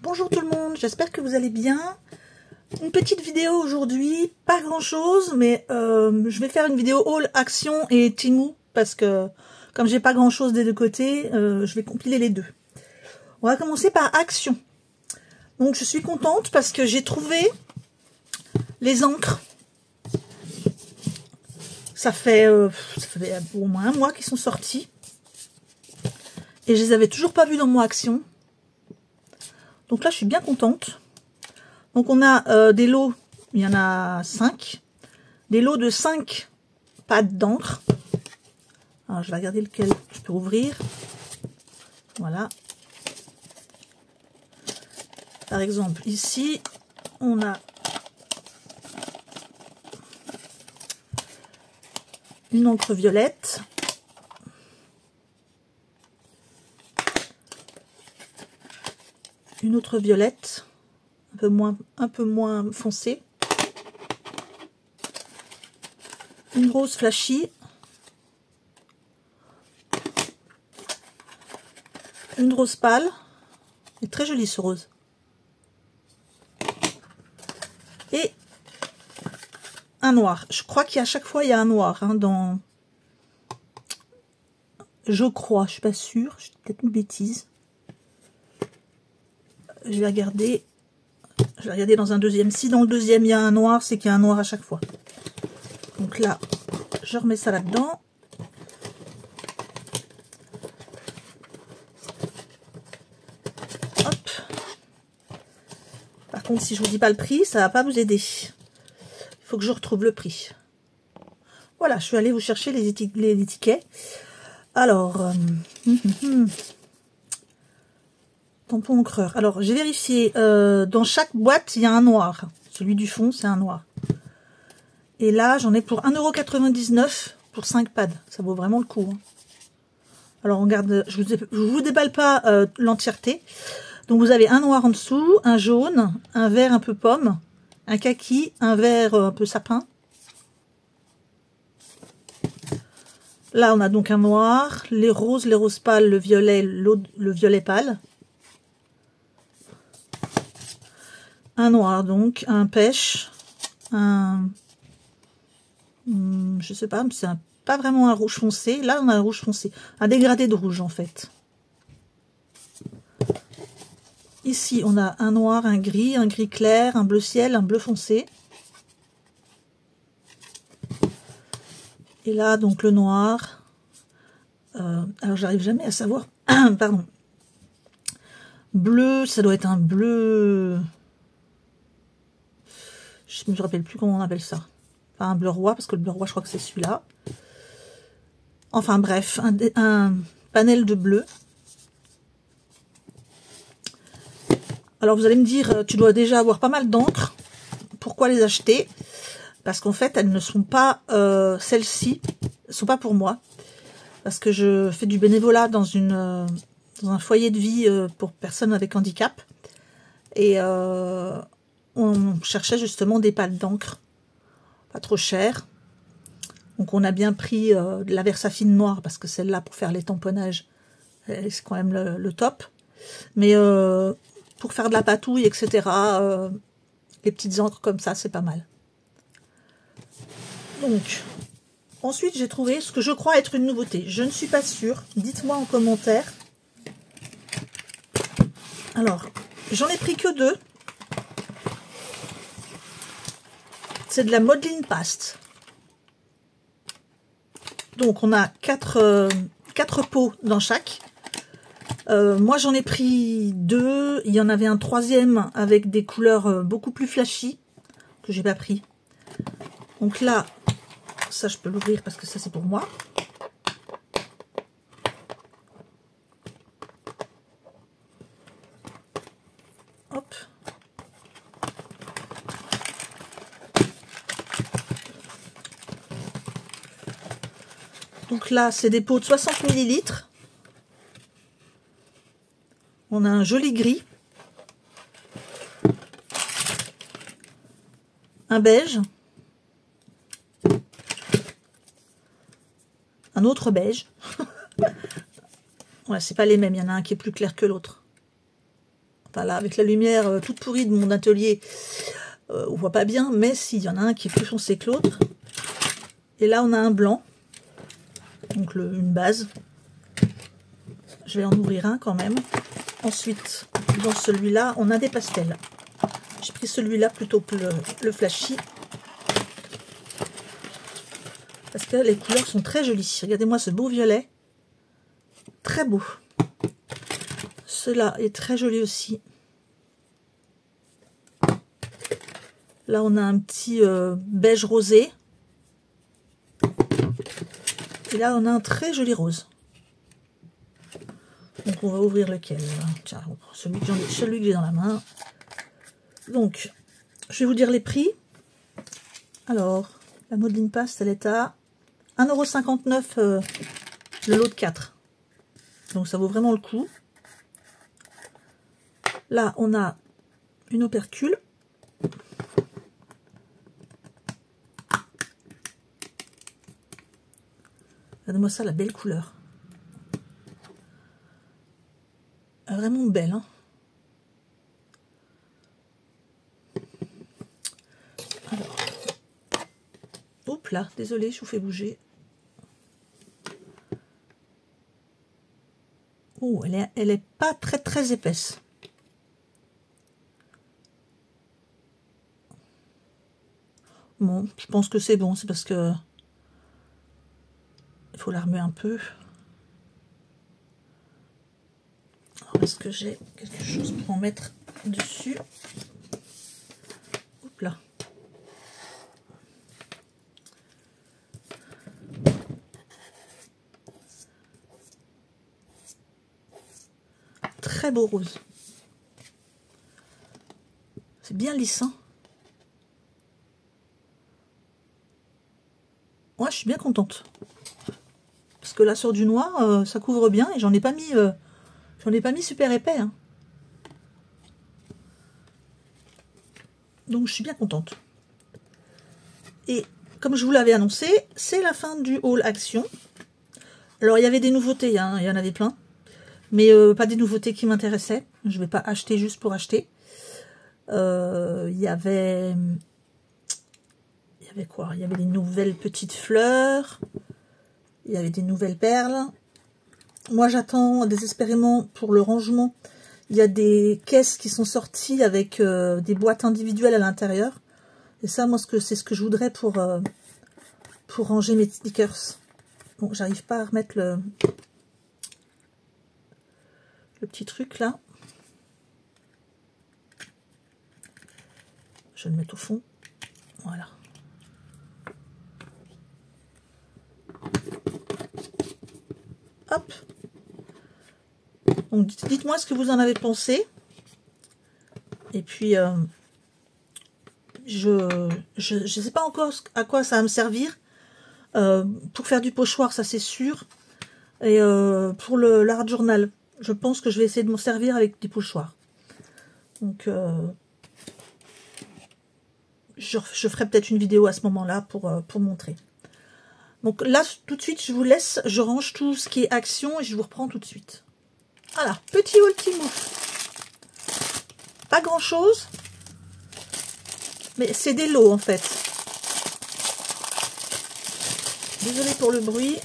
Bonjour tout le monde, j'espère que vous allez bien. Une petite vidéo aujourd'hui, pas grand chose, mais je vais faire une vidéo haul Action et Temu parce que comme j'ai pas grand chose des deux côtés, je vais compiler les deux. On va commencer par Action. Donc je suis contente parce que j'ai trouvé les encres. Ça fait au moins un mois qu'ils sont sortis. Et je les avais toujours pas vus dans mon Action. Donc là, je suis bien contente. Donc on a des lots, il y en a 5. Des lots de 5 pads d'encre. Alors je vais regarder lequel je peux ouvrir. Voilà. Par exemple, ici, on a une encre violette. Une autre violette, un peu moins foncée. Une rose flashy. Une rose pâle. C'est très joli ce rose. Et un noir. Je crois qu'à chaque fois il y a un noir hein, dans. Je crois, je suis pas sûre, je dis peut-être une bêtise. Je vais regarder dans un deuxième. Si dans le deuxième il y a un noir, c'est qu'il y a un noir à chaque fois. Donc là, je remets ça là-dedans. Hop. Par contre, si je vous dis pas le prix, ça va pas vous aider. Il faut que je retrouve le prix. Voilà, je suis allée vous chercher les étiquettes. Alors, tampon encreur. Alors, j'ai vérifié. Dans chaque boîte, il y a un noir. Celui du fond, c'est un noir. Et là, j'en ai pour 1,99 € pour 5 pads. Ça vaut vraiment le coup. Hein. Alors, on garde. Je vous déballe pas l'entièreté. Donc, vous avez un noir en dessous, un jaune, un vert un peu pomme, un kaki, un vert un peu sapin. Là, on a donc un noir, les roses pâles, le violet pâle. Un noir donc, un pêche, un... je sais pas, c'est pas vraiment un rouge foncé. Là, on a un rouge foncé, un dégradé de rouge en fait. Ici, on a un noir, un gris clair, un bleu ciel, un bleu foncé. Et là, donc le noir. Alors, j'arrive jamais à savoir. Pardon. Bleu, ça doit être un bleu. Je ne me rappelle plus comment on appelle ça. Enfin, un bleu roi, parce que le bleu roi, je crois que c'est celui-là. Enfin, bref, un panel de bleu. Alors, vous allez me dire, tu dois déjà avoir pas mal d'encre. Pourquoi les acheter? Parce qu'en fait, elles ne sont pas, celles-ci, ne sont pas pour moi. Parce que je fais du bénévolat dans un foyer de vie pour personnes avec handicap. Et on cherchait justement des pales d'encre. Pas trop cher. Donc on a bien pris de la Versafine noire parce que celle-là pour faire les tamponnages, c'est quand même le top. Mais pour faire de la patouille, etc., les petites encres comme ça, c'est pas mal. Donc, ensuite j'ai trouvé ce que je crois être une nouveauté. Je ne suis pas sûre. Dites-moi en commentaire. Alors, j'en ai pris que 2. C'est de la modeling paste. Donc on a 4 pots dans chaque. Moi j'en ai pris 2. Il y en avait un troisième avec des couleurs beaucoup plus flashy que j'ai pas pris. Donc là, ça je peux l'ouvrir parce que ça c'est pour moi. Hop. Donc là, c'est des pots de 60 ml. On a un joli gris. Un beige. Un autre beige. Ouais, c'est pas les mêmes. Il y en a un qui est plus clair que l'autre. Enfin là, avec la lumière toute pourrie de mon atelier, on voit pas bien, mais s'il y en a un qui est plus foncé que l'autre. Et là, on a un blanc, donc une base. Je vais en ouvrir un quand même. Ensuite, dans celui-là, on a des pastels. J'ai pris celui-là plutôt que le flashy. Parce que les couleurs sont très jolies. Regardez-moi ce beau violet. Très beau. Celui-là est très joli aussi. Là, on a un petit beige rosé. Et là, on a un très joli rose. Donc, on va ouvrir lequel? Tiens, on prend celui que j'ai dans la main. Donc, je vais vous dire les prix. Alors, la modeling paste, elle est à 1,59 € le lot de 4. Donc, ça vaut vraiment le coup. Là, on a une opercule. Regardez-moi ça, la belle couleur. Elle est vraiment belle, hein. Alors, hop là, désolée, je vous fais bouger. Oh, elle est pas très épaisse. Bon, je pense que c'est bon, c'est parce que il faut la remuer un peu. Est-ce que j'ai quelque chose pour en mettre dessus? Hop là. Très beau rose. C'est bien lisse, hein. Moi, je suis bien contente. Parce que là, sur du noir, ça couvre bien et j'en ai pas mis super épais, hein. Donc, je suis bien contente. Et comme je vous l'avais annoncé, c'est la fin du haul Action. Alors, il y avait des nouveautés, hein, il y en avait plein. Mais pas des nouveautés qui m'intéressaient. Je ne vais pas acheter juste pour acheter. Il y avait quoi? Il y avait des nouvelles petites fleurs. Il y avait des nouvelles perles. Moi, j'attends désespérément pour le rangement. Il y a des caisses qui sont sorties avec des boîtes individuelles à l'intérieur. Et ça, moi, c'est ce que je voudrais pour ranger mes stickers. Bon, j'arrive pas à remettre le petit truc là. Je vais le mettre au fond. Voilà. Hop. Donc dites-moi ce que vous en avez pensé. Et puis je sais pas encore à quoi ça va me servir. Pour faire du pochoir, ça c'est sûr. Et pour l'art journal, je pense que je vais essayer de m'en servir avec des pochoirs. Donc je ferai peut-être une vidéo à ce moment-là pour montrer. Donc là, tout de suite, je vous laisse. Je range tout ce qui est Action et je vous reprends tout de suite. Voilà, petit Ultimouf. Pas grand-chose. Mais c'est des lots, en fait. Désolée pour le bruit.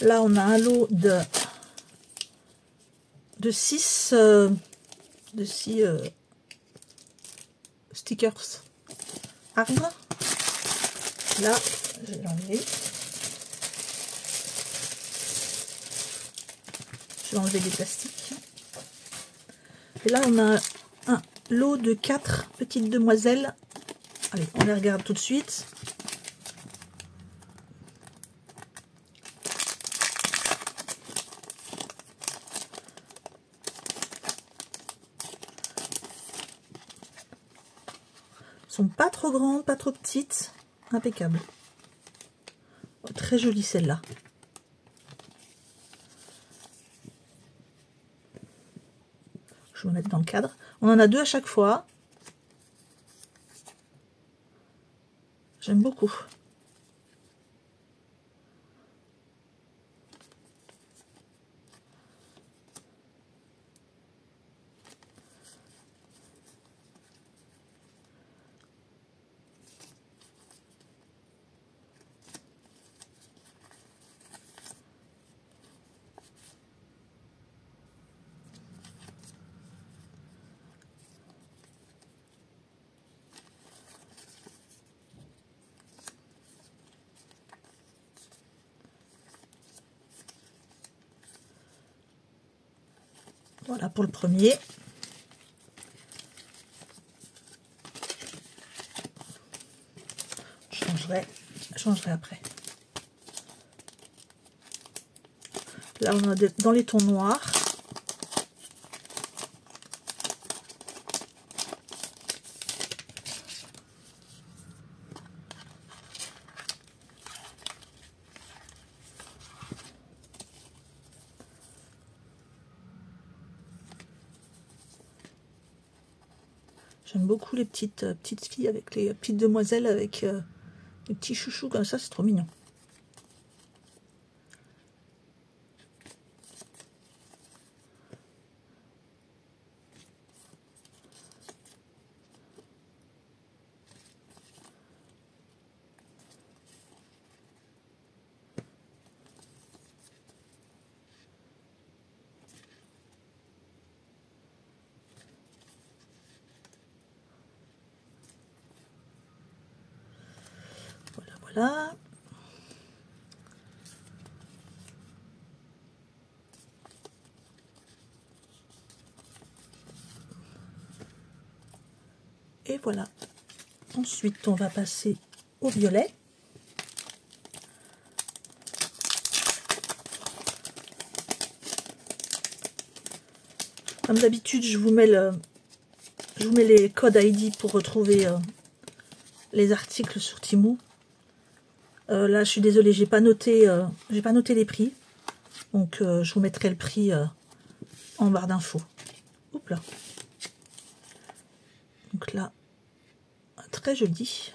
Là, on a un lot de 6 stickers armes. Là, je vais l'enlever. Je vais enlever des plastiques. Et là, on a un lot de 4 petites demoiselles. Allez, on les regarde tout de suite. Sont pas trop grandes, pas trop petites. Impeccable. Oh, très jolie celle-là. Je vais me mettre dans le cadre. On en a 2 à chaque fois. J'aime beaucoup. Voilà pour le premier. Je changerai après. Là, on a dans les tons noirs. J'aime beaucoup les petites filles avec les petites demoiselles avec des petits chouchous comme ça, c'est trop mignon. Voilà. Et voilà. Ensuite, on va passer au violet. Comme d'habitude, je vous mets les codes ID pour retrouver les articles sur Temu. Là, je suis désolée, j'ai pas noté les prix. Donc, je vous mettrai le prix en barre d'infos. Oups là. Donc là, très joli.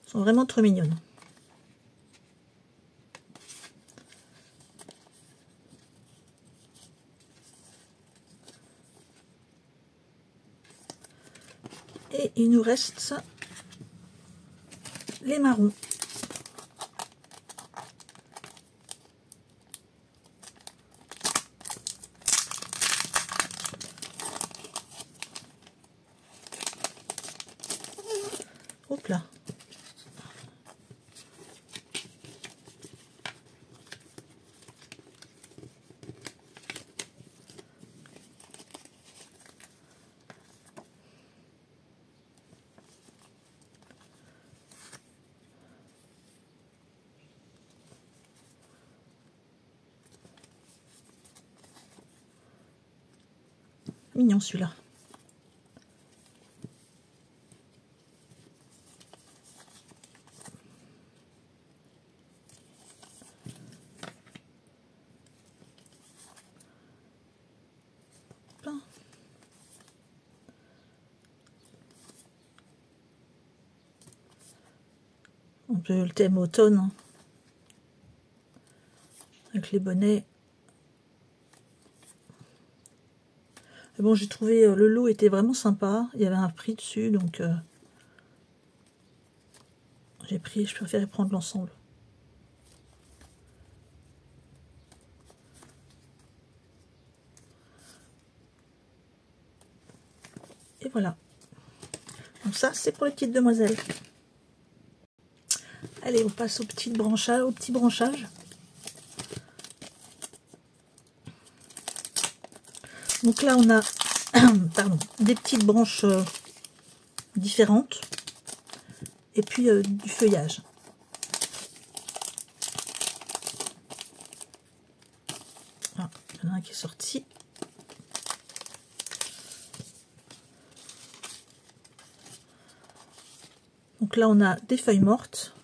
Sont vraiment trop mignonnes. Et il nous reste les marrons. Hop là. Mignon celui-là. Un peu le thème automne, hein, avec les bonnets. Mais bon, j'ai trouvé le lot était vraiment sympa. Il y avait un prix dessus, donc j'ai pris. Je préférais prendre l'ensemble. Et voilà. Donc ça, c'est pour les petites demoiselles. Allez, on passe au petit branchage. Donc là, on a pardon, des petites branches différentes. Et puis du feuillage. Ah, il y en a un qui est sorti. Donc là, on a des feuilles mortes.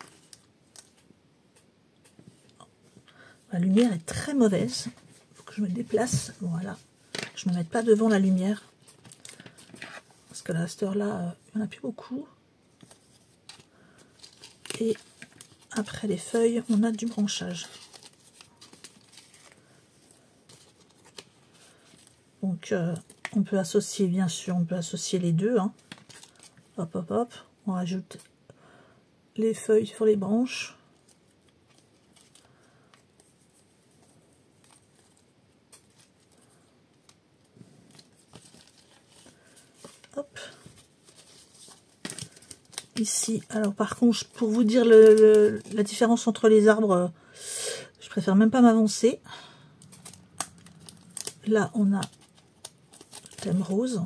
La lumière est très mauvaise. Il faut que je me déplace. Voilà. Je ne me mette pas devant la lumière. Parce que là, à cette heure-là, il n'y en a plus beaucoup. Et après les feuilles, on a du branchage. Donc on peut associer, bien sûr, on peut associer les deux, hein. Hop hop hop, on rajoute les feuilles sur les branches. Hop. Ici, alors par contre, pour vous dire la différence entre les arbres, je préfère même pas m'avancer. Là, on a le thème rose.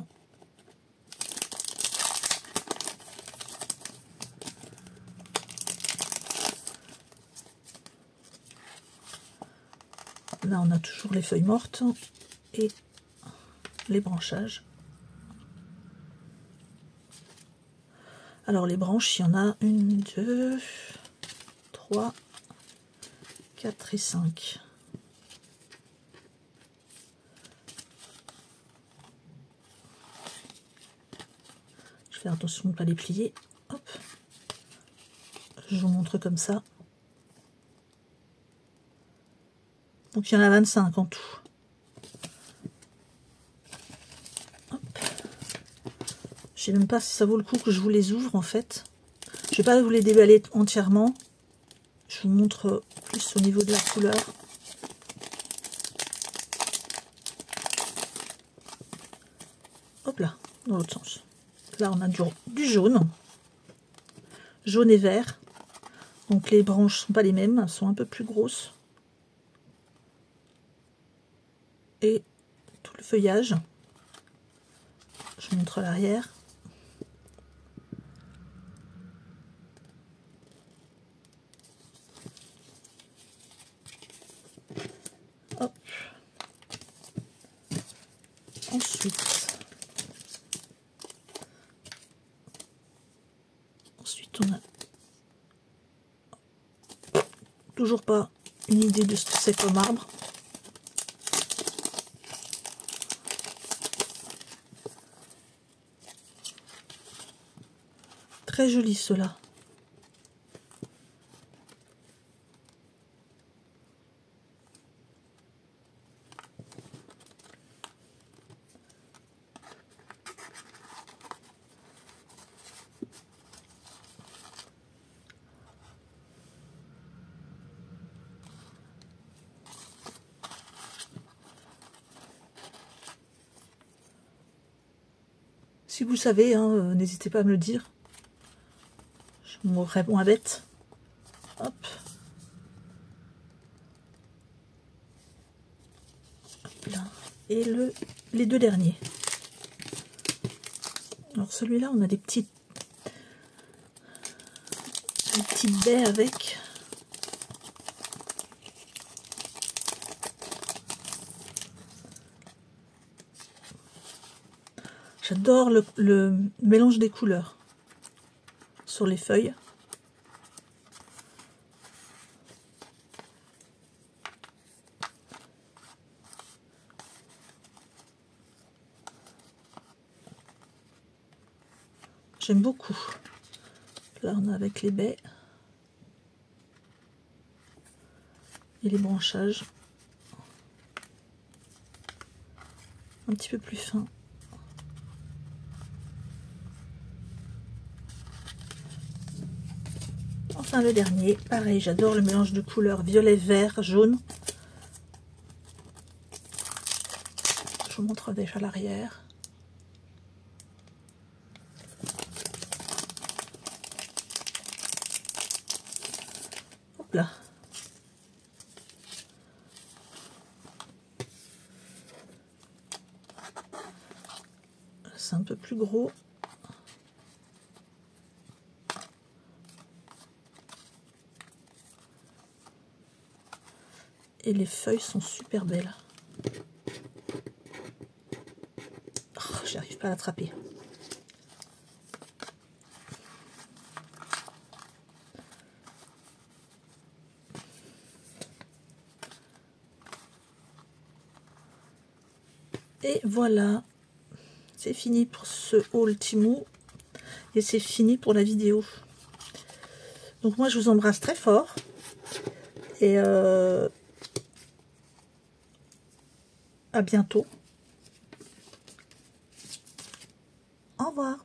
Là, on a toujours les feuilles mortes et les branchages. Alors, les branches, il y en a 1, 2, 3, 4 et 5. Je fais attention de ne pas les plier. Hop. Je vous montre comme ça. Donc, il y en a 25 en tout. Je sais même pas si ça vaut le coup que je vous les ouvre en fait. Je vais pas vous les déballer entièrement. Je vous montre plus au niveau de la couleur. Hop là, dans l'autre sens. Là on a du jaune. Jaune et vert. Donc les branches sont pas les mêmes, elles sont un peu plus grosses. Et tout le feuillage. Je vous montre l'arrière. Hop. Ensuite on a toujours pas une idée de ce que c'est comme arbre. Très joli ceux-là. Si vous savez, hein, n'hésitez pas à me le dire. Je me réponds à bête. Hop. Hop là. Et les deux derniers. Alors celui-là, on a des petites baies avec. J'adore le mélange des couleurs sur les feuilles. J'aime beaucoup. Là, on a avec les baies et les branchages. Un petit peu plus fin. Enfin le dernier, pareil, j'adore le mélange de couleurs violet, vert, jaune. Je vous montre déjà l'arrière. Hop là. C'est un peu plus gros. Et les feuilles sont super belles. Oh, j'arrive pas à l'attraper. Et voilà, c'est fini pour ce haul Temu et c'est fini pour la vidéo. Donc moi, je vous embrasse très fort. Et à bientôt. Au revoir.